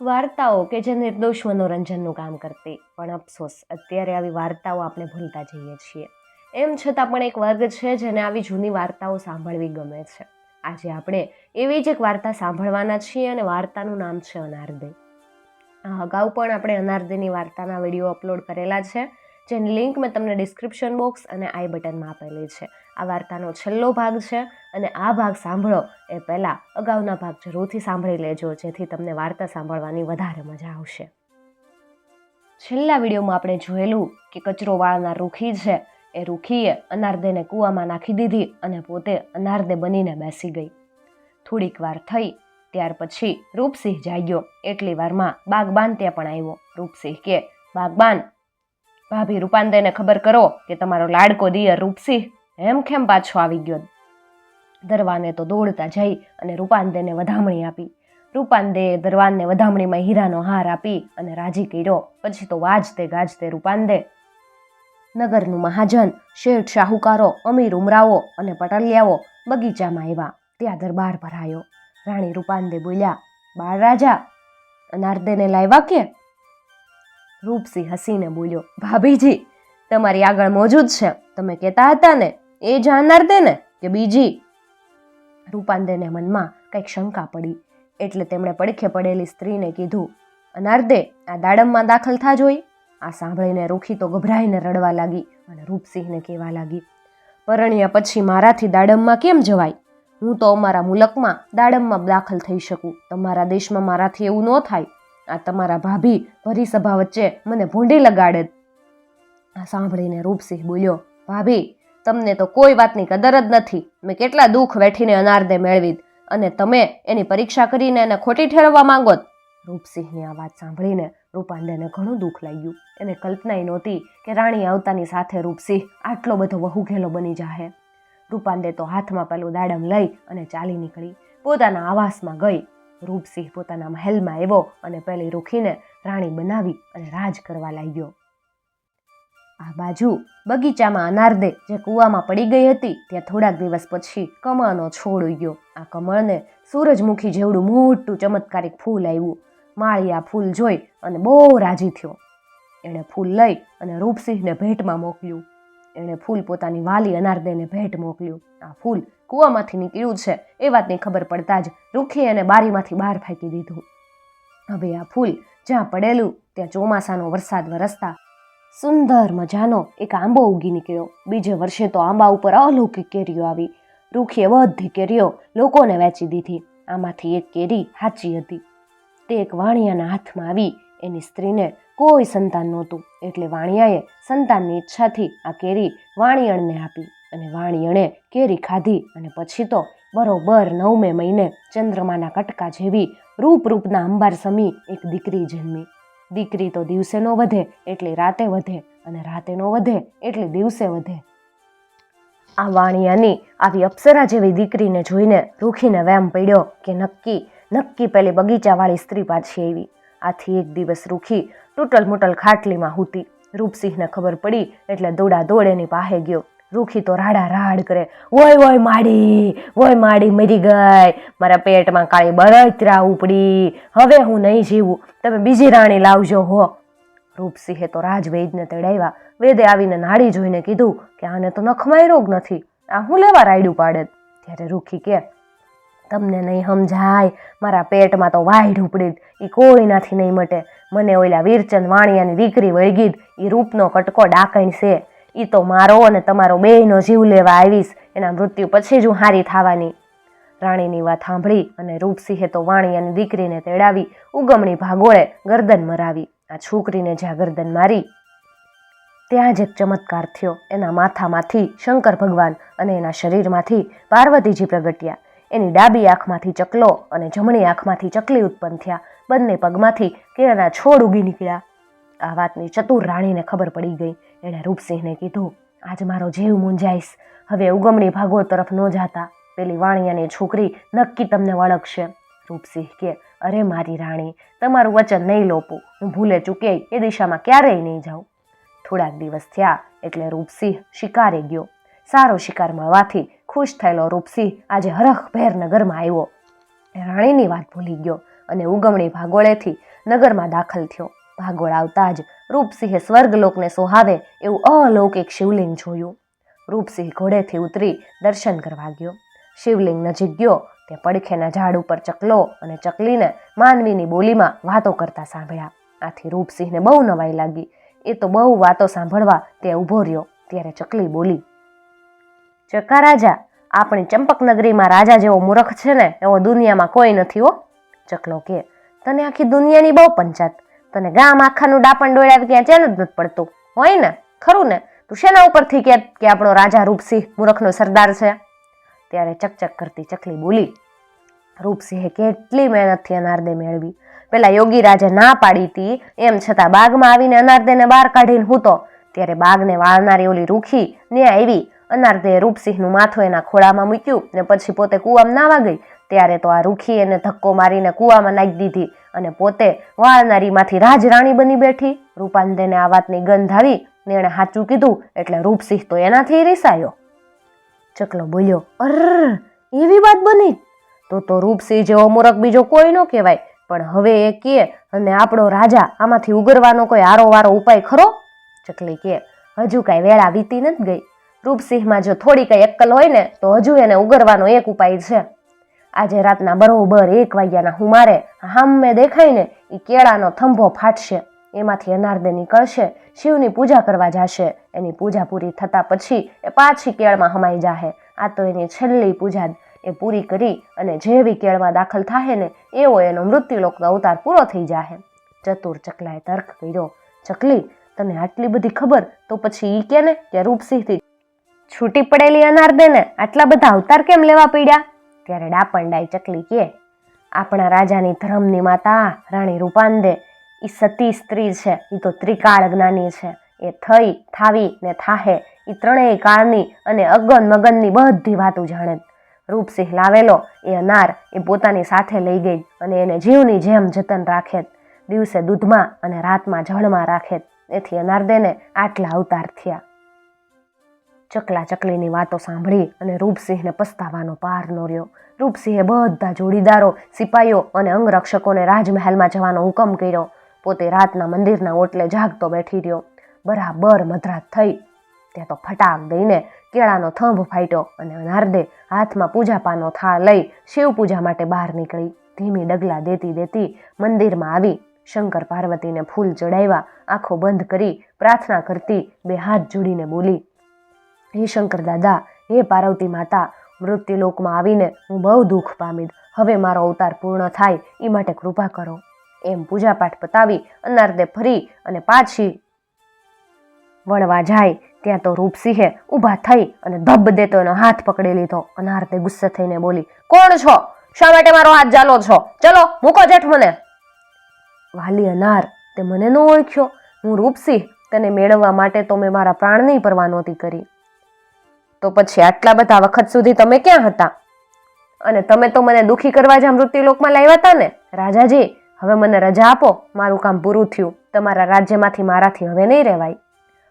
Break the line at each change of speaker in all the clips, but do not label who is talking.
વાર્તાઓ કે જે નિર્દોષ મનોરંજનનું કામ કરતી, પણ અફસોસ અત્યારે આવી વાર્તાઓ આપણે ભૂલતા જઈએ છીએ. એમ છતાં પણ એક વર્ગ છે જેને આવી જૂની વાર્તાઓ સાંભળવી ગમે છે. આજે આપણે એવી જ એક વાર્તા સાંભળવાના છીએ અને વાર્તાનું નામ છે અનારદે. અગાઉ પણ આપણે અનારદેની વાર્તાના વિડીયો અપલોડ કરેલા છે, જેની લિંક મેં તમને ડિસ્ક્રિપ્શન બોક્સ અને આઈ બટનમાં આપેલી છે. આ વાર્તાનો છેલ્લો ભાગ છે અને આ ભાગ સાંભળો એ પહેલાં અગાઉના ભાગ જરૂરથી સાંભળી લેજો, જેથી તમને વાર્તા સાંભળવાની વધારે મજા આવશે. છેલ્લા વિડીયોમાં આપણે જોયેલું કે કચરો વાળનાર રૂખી છે, એ રૂખીએ અનારદેને કૂવામાં નાખી દીધી અને પોતે અનારદે બનીને બેસી ગઈ. થોડીક વાર થઈ ત્યાર પછી રૂપસિંહ જાગ્યો. એટલી વારમાં બાગબાન ત્યાં પણ આવ્યો. રૂપસિંહ કે, બાગબાન, ભાભી રૂપાંદેને ખબર કરો કે તમારો લાડકો દિયર રૂપસિંહ એમ કેમ પાછો આવી ગયો? દરવાને તો દોડતા જઈ અને રૂપાંદેને વધામણી આપી. રૂપાંદેએ દરવાનને વધામણીમાં હીરાનો હાર આપી અને રાજી કર્યો. પછી તો વાજતે ગાજતે રૂપાંદે નગરનું મહાજન, શેઠ શાહુકારો, અમીર ઉમરાવો અને પટલિયાઓ બગીચામાં આવ્યા. ત્યાં દરબાર ભરાયો. રાણી રૂપાંદે બોલ્યા, બાળ રાજા, અનારદેને લાવ્યા કે? રૂપસિંહ હસીને બોલ્યો, ભાભીજી, તમારી આગળ મોજૂદ છે. તમે કહેતા હતા ને એ જ અનારદે ને કે બીજી? રૂપાંદેને મનમાં કંઈક શંકા પડી, એટલે તેમણે પડખે પડેલી સ્ત્રીને કીધું, અનારદે, આ દાડમમાં દાખલ થા જોઈ. આ સાંભળીને રૂખી તો ગભરાઈને રડવા લાગી અને રૂપસિંહને કહેવા લાગી, પરણ્યા પછી મારાથી દાડમમાં કેમ જવાય? હું તો અમારા મુલકમાં દાડમમાં દાખલ થઈ શકું, તમારા દેશમાં મારાથી એવું ન થાય. આ તમારા ભાભી ભરી સભા વચ્ચે મને ભૂંડી લગાડે. આ સાંભળીને રૂપસિંહ બોલ્યો, ભાભી, તમને તો કોઈ વાતની કદર જ નથી. મેં કેટલા દુઃખ વેઠીને અનારદે મેળવી અને તમે એની પરીક્ષા કરીને એને ખોટી ઠેરવવા માંગો. રૂપસિંહની આ વાત સાંભળીને રૂપાંદેને ઘણું દુઃખ લાગ્યું. એને કલ્પનાય નહોતી કે રાણી આવતાની સાથે રૂપસિંહ આટલો બધો વહુઘેલો બની જાહે. રૂપાંદે તો હાથમાં પેલું દાડમ લઈ અને ચાલી નીકળી. પોતાના આવાસમાં ગઈ. રૂપસિંહ પોતાના મહેલમાં આવ્યો અને પેલી રૂખીને રાણી બનાવી અને રાજ કરવા લાગ્યો. આ બાજુ બગીચામાં અનારદે જે કૂવામાં પડી ગઈ હતી ત્યાં થોડાક દિવસ પછી કમળનો છોડ ઉગ્યો. આ કમળને સૂરજમુખી જેવડું મોટું ચમત્કારિક ફૂલ આવ્યું. માળી આ ફૂલ જોઈ અને બહુ રાજી થયો. એણે ફૂલ લઈ અને રૂપસિંહને ભેટમાં મોકલ્યું. એણે ફૂલ પોતાની વાલી અનારદેને ભેટ મોકલ્યું. આ ફૂલ કૂવામાંથી નીકળ્યું છે એ વાતની ખબર પડતા જ રૂખી એને બારીમાંથી બહાર ફેંકી દીધું. હવે આ ફૂલ જ્યાં પડેલું ત્યાં ચોમાસાનો વરસાદ વરસતા સુંદર મજાનો એક આંબો ઉગી નીકળ્યો. બીજે વર્ષે તો આંબા ઉપર અલૌકિક કેરીઓ આવી. રૂખીએ બધી કેરીઓ લોકોને વેચી દીધી. આમાંથી એક કેરી સાચી હતી. તે એક વાણિયાના હાથમાં આવી. એની સ્ત્રીને કોઈ સંતાન નહોતું, એટલે વાણિયાએ સંતાનની ઈચ્છાથી આ કેરી વાણિયણને આપી અને વાણિયણે કેરી ખાધી અને પછી તો બરોબર 9મે મહિને ચંદ્રમાના કટકા જેવી રૂપના અંબાર સમી એક દીકરી જન્મી. દીકરી તો દિવસે ન વધે એટલે રાતે વધે અને રાતે ન વધે એટલે દિવસે વધે. આ વાણિયાની આવી અપ્સરા જેવી દીકરીને જોઈને રૂખીને વેમ પડ્યો કે નક્કી પેલી બગીચાવાળી સ્ત્રી પાછી આવી. આથી એક દિવસ રૂખી તૂટલ મૂટલ ખાટલીમાં હૂતી. રૂપસિંહને ખબર પડી એટલે દોડા દોડ એની પાસે ગયો. રૂખી તો રાડા રાડ કરે, વોય માડી મરી ગઈ, મારા પેટમાં કાળી બળતરા ઉપડી, હવે હું નહીં જીવું, તમે બીજી રાણી લાવજો હો. રૂપસિંહે તો રાજવૈદને તેડાવ્યા. વેદે આવીને નાડી જોઈને કીધું કે આને તો નખમાય રોગ નથી, આ હું લેવા રાયડું પાડે? ત્યારે રૂખી કે, તમને નહીં સમજાય, મારા પેટમાં તો વાઈડ ઉપડી, એ કોઈનાથી નહીં મટે. મને ઓલા વીરચંદ વાણિયાની દીકરી વળગી, એ રૂપનો કટકો ડાકણ છે. એ તો મારો અને તમારો બેયનો જીવ લેવા આવીશ. એના મૃત્યુ પછી જ હું હારી થવાની. રાણીની વાત સાંભળી અને રૂપસિંહે તો વાણિયાની દીકરીને તેડાવી ઉગમણી ભાગોળે ગરદન મરાવી. આ છોકરીને જ્યાં ગરદન મારી ત્યાં જ એક ચમત્કાર થયો. એના માથામાંથી શંકર ભગવાન અને એના શરીરમાંથી પાર્વતીજી પ્રગટ્યા. એની ડાબી આંખમાંથી ચકલો અને જમણી આંખમાંથી ચકલી ઉત્પન્ન થયા. બંને પગમાંથી કેળાના છોડ ઉગી નીકળ્યા. આ વાતની ચતુર રાણીને ખબર પડી ગઈ. એણે રૂપસિંહને કીધું, આજ મારો જીવ મૂંઝાઈશ, હવે ઉગમણી ભાગોળ તરફ ન જાતા. પેલી વાણિયાની છોકરી નક્કી તમને વળગશે. રૂપસિંહ કે, અરે મારી રાણી, તમારું વચન નહીં લોપું. હું ભૂલે ચૂકે એ દિશામાં ક્યારેય નહીં જાઉં. થોડાક દિવસ થયા એટલે રૂપસિંહ શિકારે ગયો. સારો શિકાર મળવાથી ખુશ થયેલો રૂપસિંહ આજે હરખભેર નગરમાં આવ્યો. રાણીની વાત ભૂલી ગયો અને ઉગમણી ભાગોળેથી નગરમાં દાખલ થયો. ભાગોળ આવતા જ રૂપસિંહે સ્વર્ગલોકને સોહાવે એવું અલૌકિક શિવલિંગ જોયું. રૂપસિંહ ઘોડેથી ઉતરી દર્શન કરવા ગયો. શિવલિંગ નજીક ગયો તે પડખેના ઝાડ ઉપર ચકલો અને ચકલીને માનવીની બોલીમાં વાતો કરતા સાંભળ્યા. આથી રૂપસિંહને બહુ નવાઈ લાગી. એ તો બહુ વાતો સાંભળવા તે ઊભો રહ્યો. ત્યારે ચકલી બોલી, ચકા રાજા, આપણી ચંપકનગરીમાં રાજા જેવો મૂર્ખ છે ને એવો દુનિયામાં કોઈ નથી હો. ચકલો કે, તને આખી દુનિયાની બહુ પંચાત, તને ગામ આખાનું ડાપણ ડોળાવી ક્યાં ચેન જ નથી પડતું હોય ને, ખરું ને? તું શેના ઉપરથી કે આપણો રાજા રૂપસિંહ મૂર્ખનો સરદાર છે? ત્યારે ચકચક કરતી ચકલી બોલી, રૂપસિંહે કેટલી મહેનતથી અનારદે મેળવી. પેલા યોગી રાજા ના પાડી હતી, એમ છતાં બાગમાં આવીને અનારદેને બહાર કાઢીને હૂતો. ત્યારે બાગને વાળનારી ઓલી રૂખી ને આવી. અનારદે રૂપસિંહનું માથું એના ખોળામાં મૂક્યું ને પછી પોતે કૂવામાં નાવા ગઈ. ત્યારે તો આ રૂખી એને ધક્કો મારીને કૂવામાં નાખી દીધી અને પોતે વાળનારીમાંથી રાજરાણી બની બેઠી. રૂપાંદેને આ વાતની ગંધ આવી ને એણે સાચું કીધું એટલે રૂપસિંહ તો એનાથી રીસાયો. ચકલો બોલ્યો, અર, એવી વાત બની? તો રૂપસિંહ જેવો મૂરખ બીજો કોઈ ન કહેવાય. પણ હવે એ કે અને આપણો રાજા આમાંથી ઉગરવાનો કોઈ આરોવારો ઉપાય ખરો? ચકલી કે, હજુ કાંઈ વેળા વીતી નથી ગઈ. રૂપસિંહમાં જો થોડી કઈ અક્કલ હોય ને તો હજુ એને ઉગરવાનો એક ઉપાય છે. આજે રાતના બરોબર 1 વાગ્યાના હુમારે હામે દેખાય ને એ કેળાનો થંભો ફાટશે. એમાંથી અનારદે નીકળશે, શિવની પૂજા કરવા જશે. એની પૂજા પૂરી થતા પછી એ પાછી કેળમાં હમાઈ જાહે. આ તો એની છેલ્લી પૂજા એ પૂરી કરી અને જેવી કેળમાં દાખલ થાહે ને એવો એનો મૃત્યુલોકનો અવતાર પૂરો થઈ જાહે. ચતુર ચકલાએ તર્ક કર્યો, ચકલી, તને આટલી બધી ખબર તો પછી ઈ કે ને કે રૂપસિંહથી છૂટી પડેલી અનારદેને આટલા બધા અવતાર કેમ લેવા પડ્યા? ત્યારે ડાપણડાઈ ચકલી કે, આપણા રાજાની ધર્મની માતા રાણી રૂપાંદે એ સતી સ્ત્રી છે. એ તો ત્રિકાળ જ્ઞાની છે. એ થઈ, થાવી ને થાહે એ ત્રણેય કાળની અને અગન મગનની બધી વાતો જાણે. રૂપસિંહ લાવેલો એ અનાર એ પોતાની સાથે લઈ ગઈ અને એને જીવની જેમ જતન રાખે. દિવસે દૂધમાં અને રાતમાં જળમાં રાખે. એથી અનારદેને આટલા અવતાર થયા. ચકલા ચકલીની વાતો સાંભળી અને રૂપસિંહને પસ્તાવાનો પાર ન રહ્યો. રૂપસિંહે બધા જોડીદારો, સિપાઈઓ અને અંગરક્ષકોને રાજમહેલમાં જવાનો હુકમ કર્યો. પોતે રાતના મંદિરના ઓટલે જાગતો બેઠી રહ્યો. બરાબર મધરાત થઈ ત્યાં તો ફટાક દઈને કેળાનો થંભ ફાટ્યો અને અનારદે હાથમાં પૂજાપાનો થાળ લઈ શિવ પૂજા માટે બહાર નીકળી. ધીમી ડગલા દેતી દેતી મંદિરમાં આવી. શંકર પાર્વતીને ફૂલ ચડાવ્યા. આંખો બંધ કરી પ્રાર્થના કરતી 2 હાથ જોડીને બોલી, હે શંકર દાદા, હે પાર્વતી માતા, મૃત્યુલોકમાં આવીને હું બહુ દુઃખ પામી. હવે મારો અવતાર પૂર્ણ થાય એ માટે કૃપા કરો. એમ પૂજાપાઠ પતાવી અનારદે ફરી અને પાછી વળવા જાય ત્યાં તો રૂપસિંહે ઊભા થઈ અને ધબ દેતો એનો હાથ પકડી લીધો. અનારદે ગુસ્સે થઈને બોલી, કોણ છો? શા માટે મારો હાથ ઝાલો છો? ચલો મૂકો જેઠ મને. વાલી અનાર, તે મને ન ઓળખ્યો? હું રૂપસિંહ. તને મેળવવા માટે તો મેં મારા પ્રાણની પરવા નહોતી કરી. તો પછી આટલા બધા વખત સુધી તમે ક્યાં હતા? અને તમે તો મને દુઃખી કરવા જ મૃત્યુલોકમાં લાવ્યા હતા ને? રાજાજી, હવે મને રજા આપો. મારું કામ પૂરું થયું. તમારા રાજ્યમાંથી મારાથી હવે નહીં રહેવાય.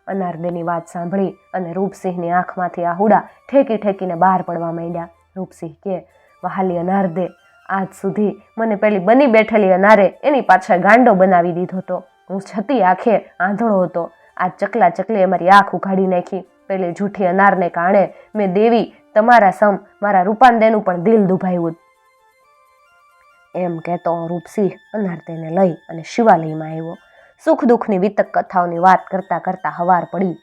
અનારદેની વાત સાંભળી અને રૂપસિંહની આંખમાંથી આહુડા ઠેકી ઠેકીને બહાર પડવા માંડ્યા. રૂપસિંહ કે, વહાલી અનારદે, આજ સુધી મને પેલી બની બેઠેલી અનારે એની પાછળ ગાંડો બનાવી દીધો હતો. હું છતી આંખે આંધળો હતો. આજ ચકલા ચકલીએ મારી આંખ ઉઘાડી નાખી. પેલી જૂઠી અનારને કારણે મેં દેવી તમારા સમ મારા રૂપાંદેનું પણ દિલ દુભાવ્યું. એમ કહેતો રૂપસિંહ અનારદેને લઈ અને શિવાલયમાં આવ્યો. સુખ દુઃખની વિતક કથાઓની વાત કરતા કરતા હવાર પડી.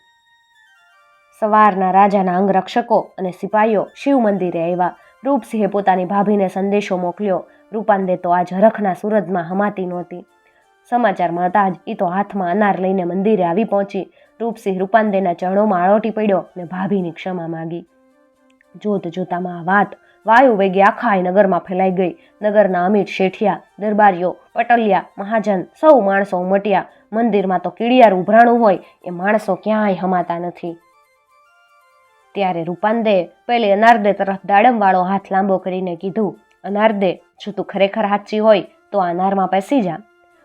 સવારના રાજાના અંગરક્ષકો અને સિપાઈઓ શિવ મંદિરે આવ્યા. રૂપસિંહે પોતાની ભાભીને સંદેશો મોકલ્યો. રૂપાંદે તો આજ હરખના સુરતમાં હમાતી નહોતી. સમાચાર મળતા જ એ તો હાથમાં અનાર લઈને મંદિરે આવી પહોંચી. રૂપસિંહ રૂપાંદેના ચરણોમાં આળોટી પડ્યો ને ભાભીની ક્ષમા માંગી. જોત જોતામાં આ વાત વાયુ વેગે આખા નગરમાં ફેલાઈ ગઈ. નગરના અમીર શેઠિયા, દરબારીઓ, પટલિયા, મહાજન સૌ માણસો ઉમટ્યા. મંદિરમાં તો કીડિયાર ઉભરાણું હોય એ માણસો ક્યાંય હમાતા નથી. ત્યારે રૂપાંદે પેલી અનારદે તરફ દાડમવાળો હાથ લાંબો કરીને કીધું, અનારદે, જો તું ખરેખર સાચી હોય તો આ અનારમાં પેસી જા.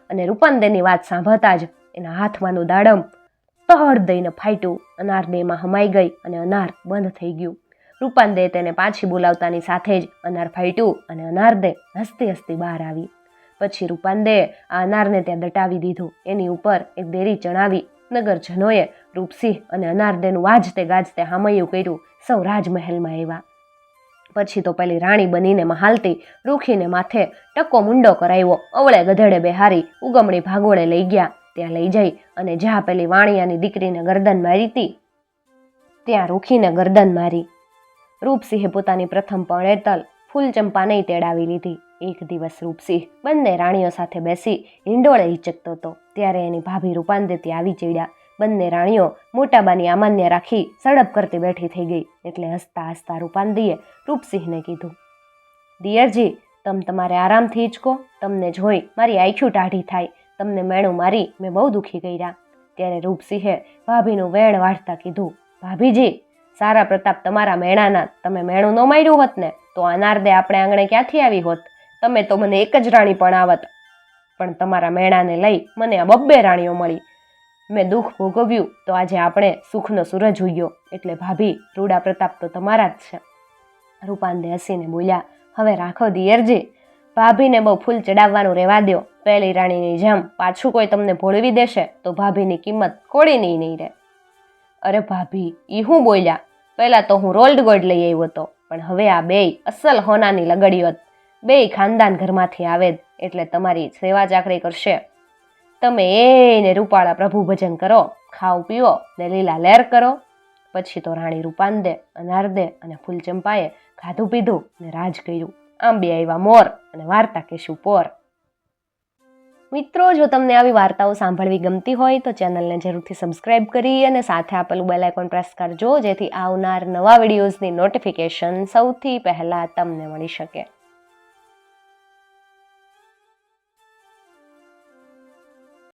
અને રૂપાંદેની વાત સાંભળતા જ એના હાથમાંનું દાડમ તહડ દઈને ફાટ્યું. અનારદે એમાં હમાઈ ગઈ અને અનાર બંધ થઈ ગયું. રૂપાંદે તેને પાછી બોલાવતાની સાથે જ અનાર ફાટ્યું અને અનારદે હસતી હસતી બહાર આવી. પછી રૂપાંદેએ આ અનારને ત્યાં દટાવી દીધું. એની ઉપર એક દેરી ચણાવી. નગરજનોએ રૂપસિંહ અને અનારદેનું વાજતે ગાજતે હામૈયું કર્યું. સૌ રાજમહેલમાં આવ્યા. પછી તો પેલી રાણી બનીને મહાલતી રૂખીને માથે ટકો મુંડો કરાવ્યો. અવળે ગધેડે બેહારી ઉગમણી ભાગોળે લઈ ગયા. ત્યાં લઈ જઈ અને જ્યાં પેલી વાણિયાની દીકરીને ગરદન મારી હતી ત્યાં રૂખીને ગરદન મારી. રૂપસિંહે પોતાની પ્રથમ પરણેતલ ફૂલચંપા નહીં તેડાવી લીધી. એક દિવસ રૂપસિંહ બંને રાણીઓ સાથે બેસી હિંડોળે હિચકતો હતો. ત્યારે એની ભાભી રૂપાંદે ત્યાં આવી ચડ્યા. બંને રાણીઓ મોટાબાની અમાન્ય રાખી સડપ કરતી બેઠી થઈ ગઈ. એટલે હસતા હસતા રૂપાંદીએ રૂપસિંહને કીધું, દિયરજી, તમારે આરામથી હિંચકો. તમને જોઈ મારી આંખ્યું ટાઢી થાય. તમને મેણું મારી મેં બહુ દુઃખી કર્યા. ત્યારે રૂપસિંહે ભાભીનું વેણ વાળતા કીધું, ભાભીજી, સારા પ્રતાપ તમારા મેણાના. તમે મેણું ન માર્યું હોત ને તો અનારદે આપણે આંગણે ક્યાંથી આવી હોત. તમે તો મને એક જ રાણી પણ આવત, પણ તમારા મેણાને લઈ મને આ બબ્બે રાણીઓ મળી. મેં દુઃખ ભોગવ્યું તો આજે આપણે સુખનો સૂરજ ઉગ્યો. એટલે ભાભી, રૂડા પ્રતાપ તો તમારા જ છે. રૂપાંદે હસીને બોલ્યા, હવે રાખો દિયરજી, ભાભીને બહુ ફૂલ ચડાવવાનું રહેવા દો. પહેલી રાણીની જેમ પાછું કોઈ તમને ભોળવી દેશે તો ભાભીની કિંમત કોળીની નહીં રહે. અરે ભાભી, ઈ હું બોલ્યા? પહેલાં તો હું રોલ્ડ ગોલ્ડ લઈ આવ્યો હતો, પણ હવે આ બેય અસલ હોનાની લગડીઓ જ. બેય ખાનદાન ઘરમાંથી આવે જ, એટલે તમારી સેવા ચાકરી કરશે. તમે એને રૂપાળા પ્રભુ ભજન કરો, ખાઓ પીઓ ને લીલા લહેર કરો. પછી તો રાણી રૂપાંદે, અનારદે અને ફૂલચંપાએ ખાધું પીધું ને રાજ કર્યું. આમ બે આવ્યા મોર અને વાર્તા કહેશું પોર. મિત્રો, જો તમને આવી વાર્તાઓ સાંભળવી ગમતી હોય તો ચેનલને જરૂરથી સબસ્ક્રાઇબ કરી અને સાથે આપેલું બેલ આઇકોન પ્રેસ કરજો, જેથી આવનાર નવા વિડીયોઝની નોટિફિકેશન સૌથી પહેલાં તમને મળી શકે.